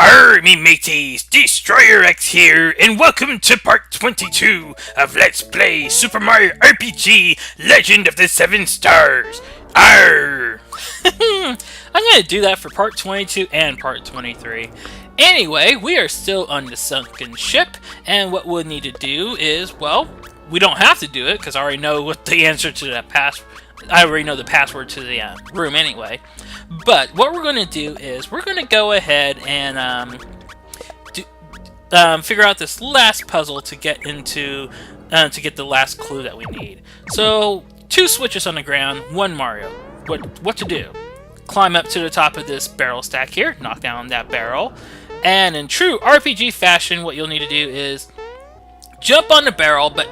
Me mateys, Destroyer X here, and welcome to part 22 of Let's Play Super Mario RPG Legend of the Seven Stars. Arr! I'm gonna do that for part 22 and part 23. Anyway, we are still on the Sunken Ship, and what we'll need to do is, well, we don't have to do it, because I already know what the answer to that I already know the password to the room anyway. But what we're going to do is we're going to go ahead and figure out this last puzzle to get into to get the last clue that we need. So 2 switches on the ground, 1 Mario. What to do? Climb up to the top of this barrel stack here, knock down that barrel, and in true RPG fashion, what you'll need to do is jump on the barrel, but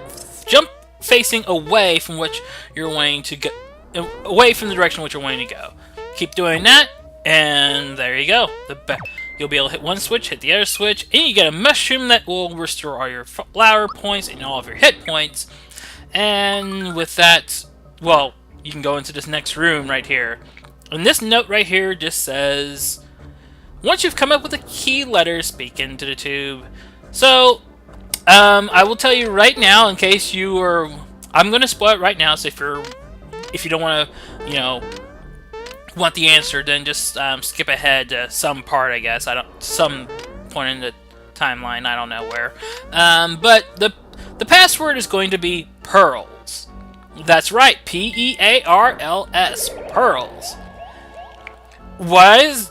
jump facing away from which you're wanting to go, away from the direction which you're wanting to go. Keep doing that, and there you go. You'll be able to hit one switch, hit the other switch, and you get a mushroom that will restore all your flower points and all of your hit points. And with that, well, you can go into this next room right here. And this note right here just says, once you've come up with a key letter, speak into the tube. So, I will tell you right now, in case you are, I'm going to spoil it right now, so if you don't want to, want the answer, then just skip ahead to some part, I guess. Some point in the timeline, I don't know where. But the password is going to be pearls. That's right, P-E-A-R-L-S, pearls.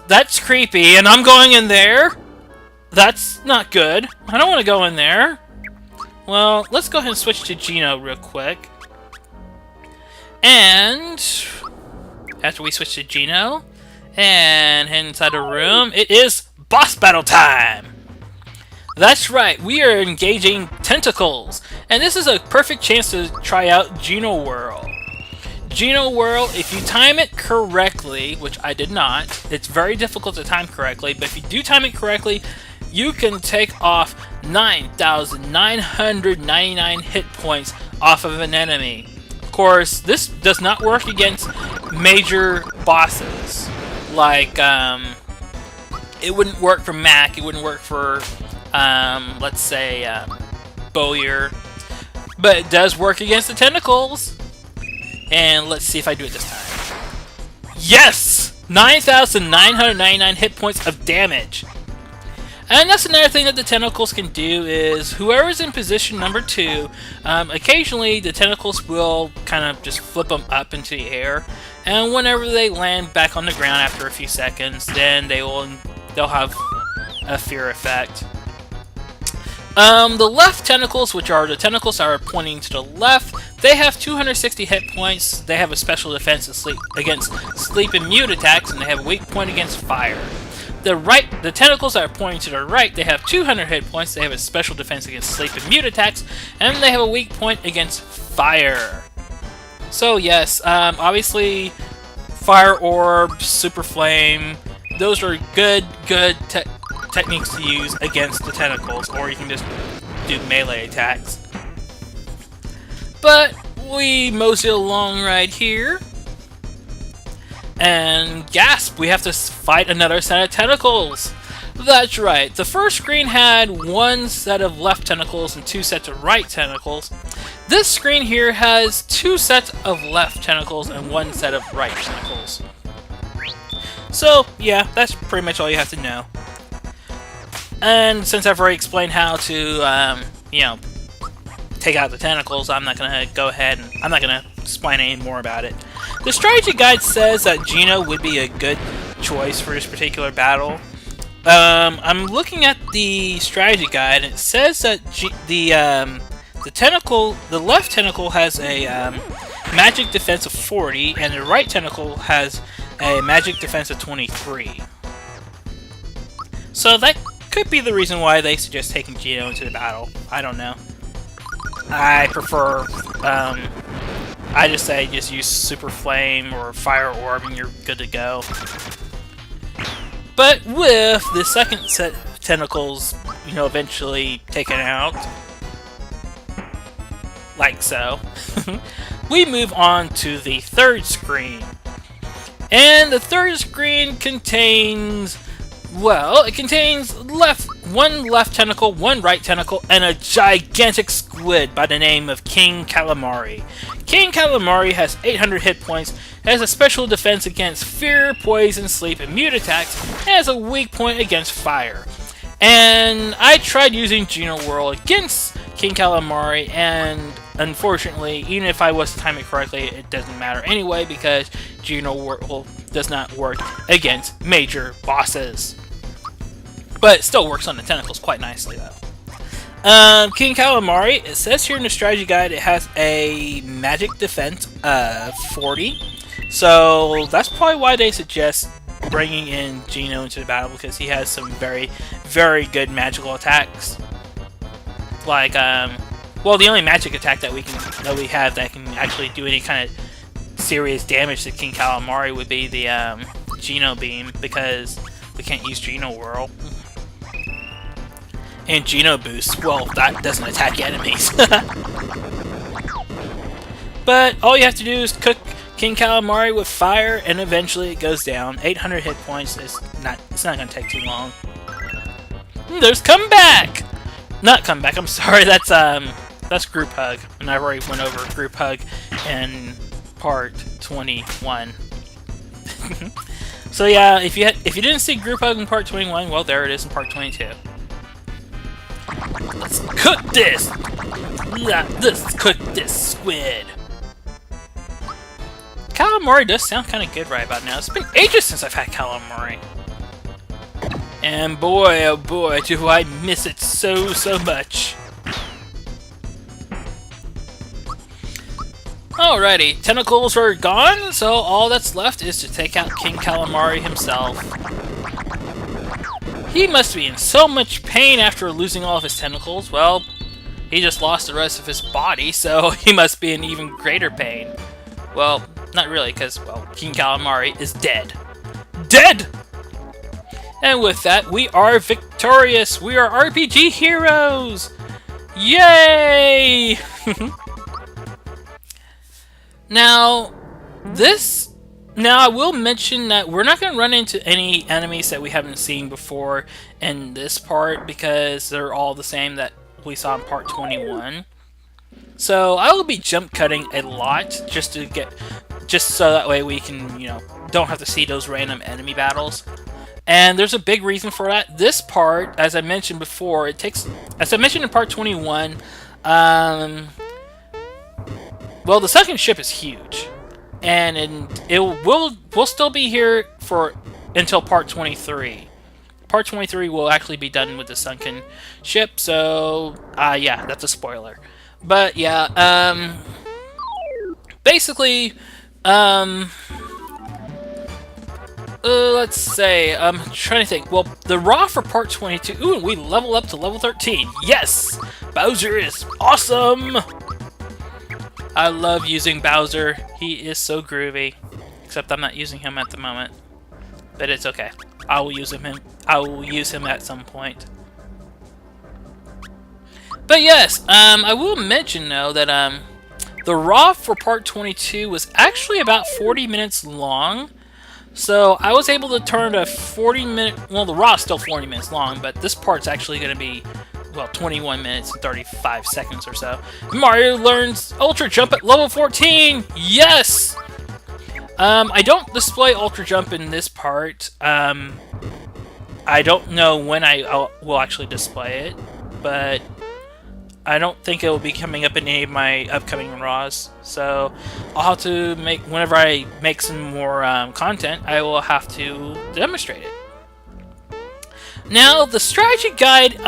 That's creepy, and I'm going in there? That's not good. I don't want to go in there. Well, let's go ahead and switch to Geno real quick. And after we switch to Geno and head inside the room, it is boss battle time! That's right, we are engaging tentacles, and this is a perfect chance to try out Geno Whirl. Geno Whirl, if you time it correctly, which I did not, it's very difficult to time correctly, but if you do time it correctly, you can take off 9,999 hit points off of an enemy. Of course, this does not work against major bosses. Like, it wouldn't work for Mac, it wouldn't work for, let's say, Bowyer. But it does work against the tentacles. And let's see if I do it this time. Yes! 9,999 hit points of damage. And that's another thing that the tentacles can do is, whoever's in position number 2, occasionally the tentacles will kind of just flip them up into the air, and whenever they land back on the ground after a few seconds, then they'll have a fear effect. The left tentacles, which are the tentacles that are pointing to the left, they have 260 hit points, they have a special defense against sleep and mute attacks, and they have a weak point against fire. The tentacles that are pointing to the right, they have 200 hit points, they have a special defense against sleep and mute attacks, and they have a weak point against fire. So yes, obviously, fire orb, super flame, those are good techniques to use against the tentacles, or you can just do melee attacks. But we mosey along right here. And gasp, we have to fight another set of tentacles! That's right, the first screen had 1 set of left tentacles and 2 sets of right tentacles. This screen here has 2 sets of left tentacles and 1 set of right tentacles. So, yeah, that's pretty much all you have to know. And since I've already explained how to, take out the tentacles, I'm not going to go ahead and I'm not going to explain any more about it. The strategy guide says that Geno would be a good choice for this particular battle. I'm looking at the strategy guide, and it says that the left tentacle has a magic defense of 40, and the right tentacle has a magic defense of 23. So that could be the reason why they suggest taking Geno into the battle. I don't know. I prefer, I just say just use Super Flame or Fire Orb and you're good to go. But with the second set of tentacles, eventually taken out, like so, we move on to the third screen. And the third screen contains Well, it contains one left tentacle, one right tentacle, and a gigantic squid by the name of King Calamari. King Calamari has 800 hit points, has a special defense against fear, poison, sleep, and mute attacks, and has a weak point against fire. And I tried using Geno Whirl against King Calamari, and unfortunately, even if I was to time it correctly, it doesn't matter anyway because Geno Whirl does not work against major bosses. But it still works on the tentacles quite nicely, though. King Calamari, it says here in the strategy guide it has a magic defense of 40. So that's probably why they suggest bringing in Geno into the battle, because he has some very, very good magical attacks. Like, well, the only magic attack that we have that can actually do any kind of serious damage to King Calamari would be the Geno Beam, because we can't use Geno Whirl. And Geno Boost, well, that doesn't attack enemies. But all you have to do is cook King Calamari with fire, and eventually it goes down. 800 hit points. It's not going to take too long. There's Comeback! Not Comeback, I'm sorry. That's Group Hug. And I already went over Group Hug in part 21. So yeah, if you didn't see Group Hug in part 21, well, there it is in part 22. Let's cook this! Let's cook this squid! Calamari does sound kind of good right about now. It's been ages since I've had calamari. And boy, oh boy, do I miss it so much. Alrighty, tentacles are gone, so all that's left is to take out King Calamari himself. He must be in so much pain after losing all of his tentacles. Well, he just lost the rest of his body, so he must be in even greater pain. Well, not really, because, well, King Calamari is dead. Dead! And with that, we are victorious! We are RPG heroes! Yay! Now, I will mention that we're not going to run into any enemies that we haven't seen before in this part, because they're all the same that we saw in part 21. So I will be jump cutting a lot just so that way we can, don't have to see those random enemy battles. And there's a big reason for that. This part, as I mentioned before, as I mentioned in part 21, well, the Sunken Ship is huge. And we'll still be here until part 23. Part 23 will actually be done with the Sunken Ship, so yeah, that's a spoiler. But yeah, basically, let's say, I'm trying to think. Well, the Raw for part 22. Ooh, and we level up to level 13. Yes, Bowser is awesome. I love using Bowser. He is so groovy. Except I'm not using him at the moment. But it's okay. I will use him at some point. But yes, I will mention though that the Raw for part 22 was actually about 40 minutes long. So I was able to turn a 40-minute... Well, the Raw is still 40 minutes long, but this part's actually going to be, well, 21 minutes and 35 seconds or so. Mario learns Ultra Jump at level 14! Yes! I don't display Ultra Jump in this part. I don't know when I will actually display it, but I don't think it will be coming up in any of my upcoming Raws. So I'll have to whenever I make some more content, I will have to demonstrate it. Now, the strategy guide,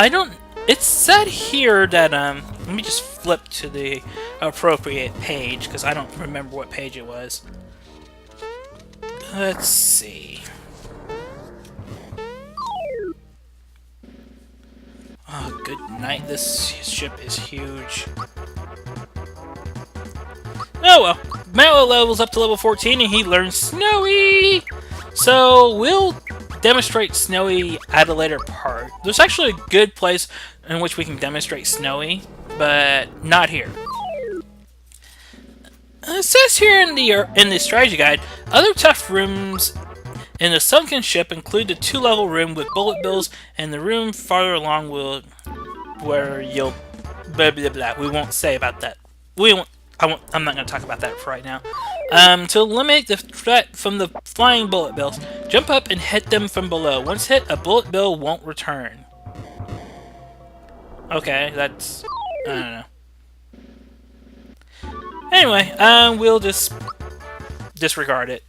it said here that, let me just flip to the appropriate page, because I don't remember what page it was. Let's see. Oh, good night. This ship is huge. Oh well. Mallow levels up to level 14 and he learns Snowy! So we'll demonstrate Snowy at a later part. There's actually a good place in which we can demonstrate Snowy, but not here. It says here in the strategy guide, other tough rooms In the sunken ship, include the 2-level room with bullet bills, and the room farther along will where you'll blah blah blah. We won't say about that. We won't. I'm not going to talk about that for right now. To eliminate the threat from the flying bullet bills, jump up and hit them from below. Once hit, a bullet bill won't return. Okay, that's... I don't know. Anyway, we'll just disregard it.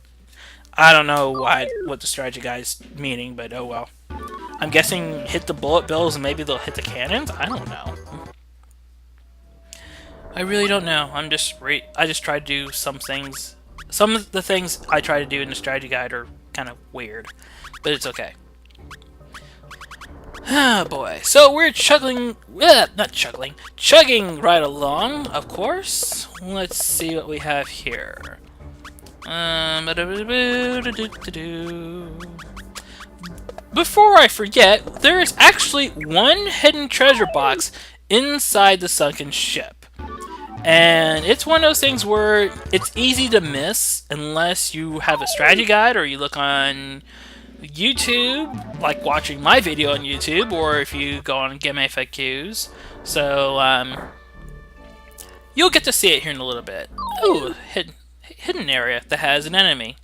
I don't know what the strategy guy's meaning, but oh well. I'm guessing hit the bullet bills and maybe they'll hit the cannons? I don't know. I really don't know. I just try to do some things. Some of the things I try to do in the strategy guide are kind of weird, but it's okay. Ah, boy. So we're chugging right along, of course. Let's see what we have here. Before I forget, there is actually one hidden treasure box inside the sunken ship. And it's one of those things where it's easy to miss unless you have a strategy guide or you look on YouTube, like watching my video on YouTube, or if you go on Game FAQs. So, you'll get to see it here in a little bit. Ooh, hidden area that has an enemy.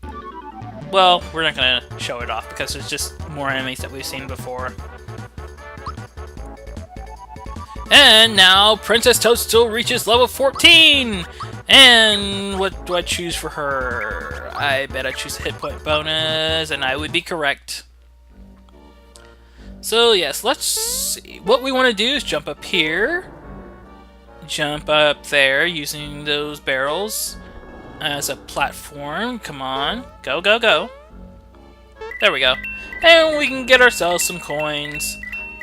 Well, we're not going to show it off because there's just more enemies that we've seen before. And now Princess Toadstool reaches level 14! And what do I choose for her? I bet I choose a hit point bonus, and I would be correct. So yes, let's see. What we want to do is jump up here. Jump up there using those barrels as a platform. Come on. Go, go, go. There we go. And we can get ourselves some coins.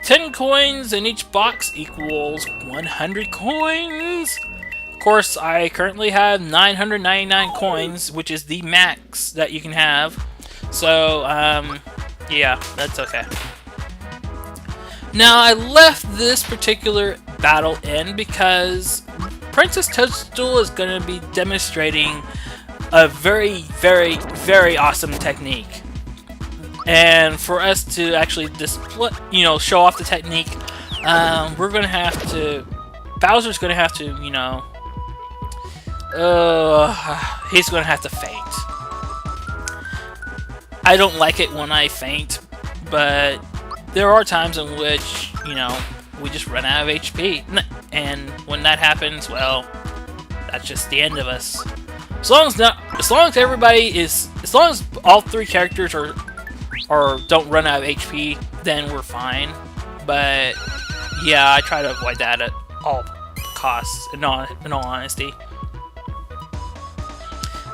10 coins in each box equals 100 coins. Of course, I currently have 999 coins, which is the max that you can have. So, yeah, that's okay. Now, I left this particular battle in because Princess Toadstool is going to be demonstrating a very, very, very awesome technique. And for us to actually display, show off the technique, we're gonna have to. Bowser's gonna have to, he's gonna have to faint. I don't like it when I faint, but there are times in which, we just run out of HP, and when that happens, well, that's just the end of us. As long as all 3 characters or don't run out of HP, then we're fine. But yeah, I try to avoid that at all costs, in all honesty.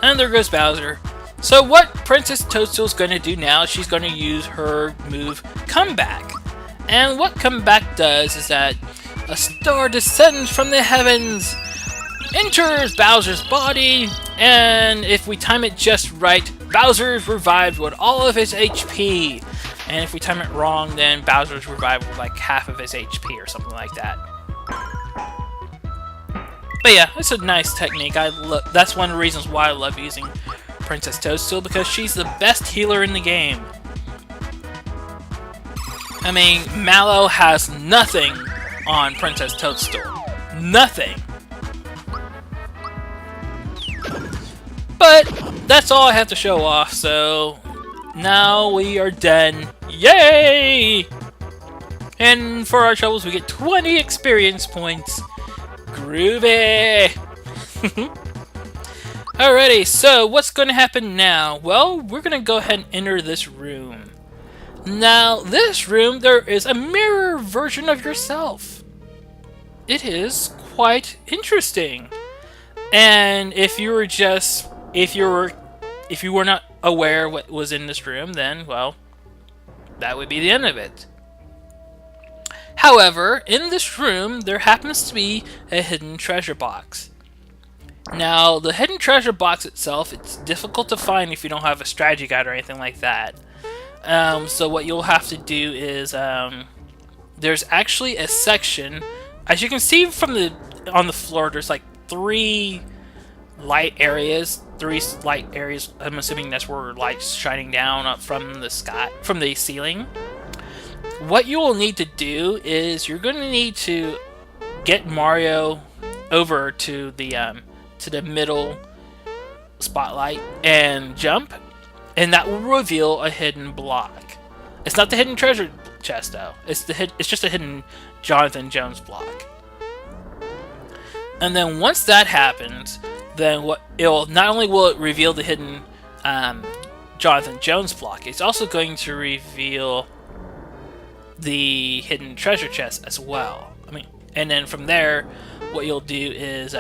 And there goes Bowser. So what Princess Toadstool's going to do now, she's going to use her move Comeback. And what Comeback does is that a star descends from the heavens, enters Bowser's body, and if we time it just right, Bowser's revived with all of his HP. And if we time it wrong, then Bowser's revived with like half of his HP or something like that. But yeah, it's a nice technique. That's one of the reasons why I love using Princess Toadstool, because she's the best healer in the game. I mean, Mallow has nothing on Princess Toadstool. Nothing. But that's all I have to show off, so now we are done. Yay! And for our troubles, we get 20 experience points. Groovy! Alrighty, so what's going to happen now? Well, we're going to go ahead and enter this room. Now, this room, there is a mirror version of yourself. It is quite interesting. And if you were not aware what was in this room, then, well, that would be the end of it. However, in this room, there happens to be a hidden treasure box. Now, the hidden treasure box itself, it's difficult to find if you don't have a strategy guide or anything like that. So what you'll have to do is, there's actually a section, as you can see from on the floor, there's like 3 light areas, 3 light areas. I'm assuming that's where light's shining down up from the sky, from the ceiling. What you will need to do is you're going to need to get Mario over to the middle spotlight and jump, and that will reveal a hidden block. It's not the hidden treasure chest though. It's just a hidden Jonathan Jones block. And then once that happens, then not only will it reveal the hidden Jonathan Jones block, it's also going to reveal the hidden treasure chest as well. And then from there, what you'll do is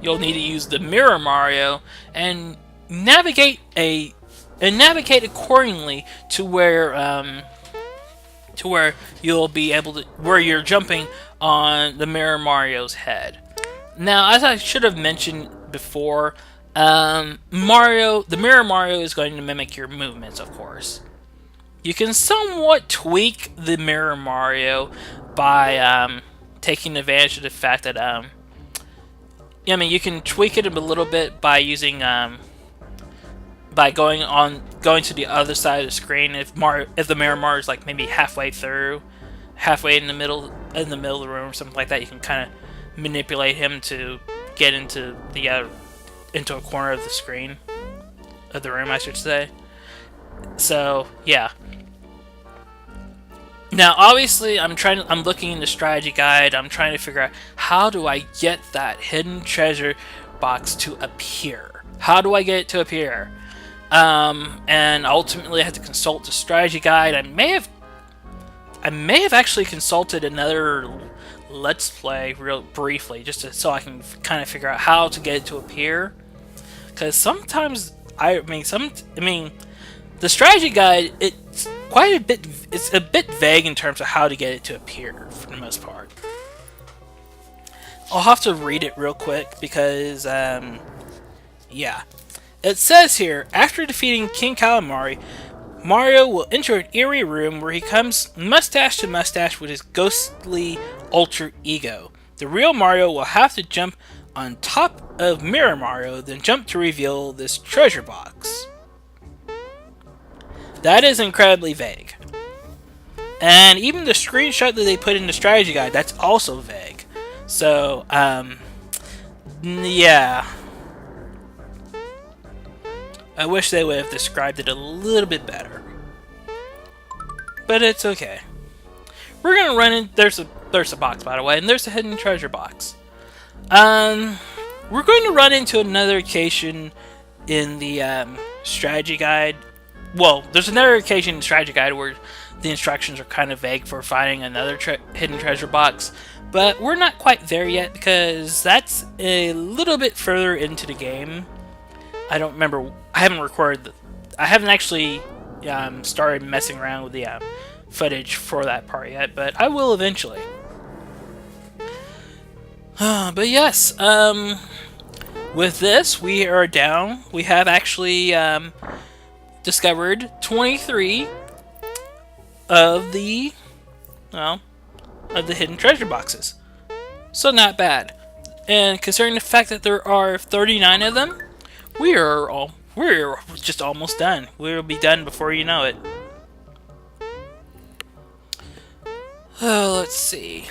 you'll need to use the Mirror Mario and navigate accordingly to where you'll be able to, where you're jumping on the Mirror Mario's head. Now, as I should have mentioned before, the Mirror Mario is going to mimic your movements, of course. You can somewhat tweak the Mirror Mario by taking advantage of the fact that you can tweak it a little bit by using by going to the other side of the screen. If the Mirror Mario is like maybe halfway in the middle of the room or something like that, you can kind of manipulate him to get into a corner of the screen of the room, I should say. So yeah. Now, obviously, I'm looking in the strategy guide. I'm trying to figure out how do I get that hidden treasure box to appear. How do I get it to appear? And ultimately, I had to consult the strategy guide. I may have actually consulted another Let's Play real briefly, just so I can kind of figure out how to get it to appear. Because sometimes the strategy guide, it's a bit vague in terms of how to get it to appear for the most part. I'll have to read it real quick because, yeah. It says here, after defeating King Calamari, Mario will enter an eerie room where he comes mustache to mustache with his ghostly alter ego. The real Mario will have to jump on top of Mirror Mario, then jump to reveal this treasure box. That is incredibly vague. And even the screenshot that they put in the strategy guide, that's also vague. So, yeah. I wish they would have described it a little bit better. But it's okay. We're gonna run in. There's a box, by the way, and there's a hidden treasure box. We're going to run into another occasion in the strategy guide. Well, there's another occasion in the strategy guide where the instructions are kind of vague for finding another hidden treasure box, but we're not quite there yet because that's a little bit further into the game. I don't remember. I haven't actually started messing around with the footage for that part yet, but I will eventually. But yes, with this, we are down. We have actually discovered 23 of the hidden treasure boxes. So not bad. And considering the fact that there are 39 of them, we're just almost done. We'll be done before you know it. Oh, let's see.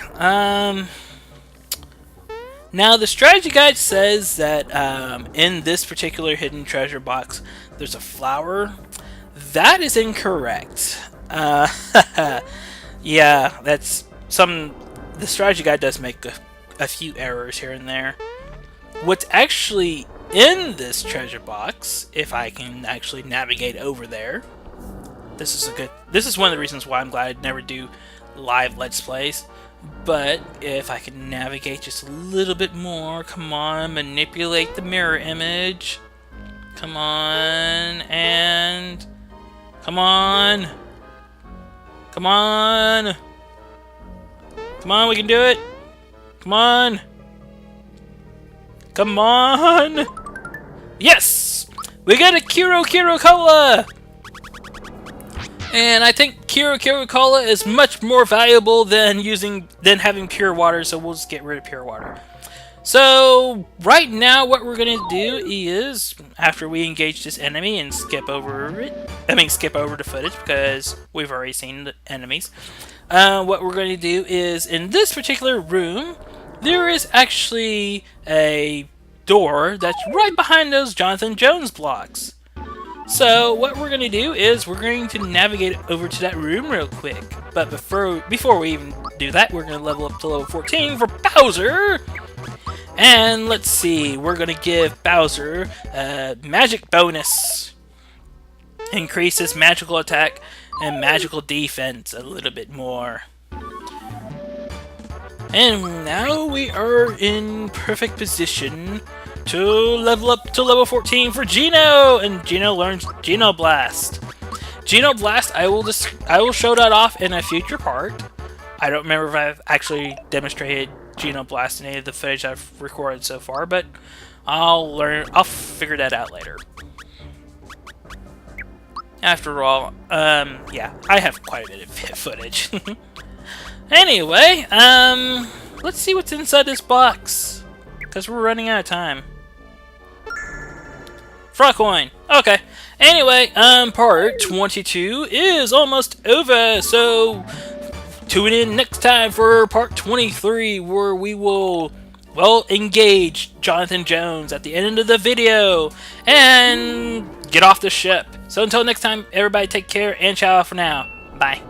Now, the strategy guide says that in this particular hidden treasure box, there's a flower. That is incorrect. Yeah, that's some. The strategy guide does make a few errors here and there. What's actually in this treasure box, if I can actually navigate over there, this is one of the reasons why I'm glad I never do live Let's Plays. But if I can navigate just a little bit more, come on, manipulate the mirror image. Come on, and come on. Come on. Come on, we can do it. Come on. Come on. Yes! We got a Kiro Cola! And I think Kiro Cola is much more valuable than having pure water, so we'll just get rid of pure water. So right now, what we're gonna do is, after we engage this enemy and skip over it, skip over the footage because we've already seen the enemies. What we're going to do is, in this particular room, there is actually a door that's right behind those Jonathan Jones blocks. So what we're going to do is we're going to navigate over to that room real quick. But before we even do that, we're going to level up to level 14 for Bowser. And let's see, we're going to give Bowser a magic bonus. Increase his magical attack and magical defense a little bit more. And now we are in perfect position to level up to level 14 for Geno, and Geno learns Geno Blast. Geno Blast, I will show that off in a future part. I don't remember if I've actually demonstrated Geno Blast in any of the footage I've recorded so far, but I'll figure that out later. After all, yeah, I have quite a bit of footage. Anyway, let's see what's inside this box, because we're running out of time. Frog coin. Okay. Anyway, part 22 is almost over, so tune in next time for part 23, where we will, well, engage Jonathan Jones at the end of the video and get off the ship. So until next time, everybody take care and ciao for now. Bye.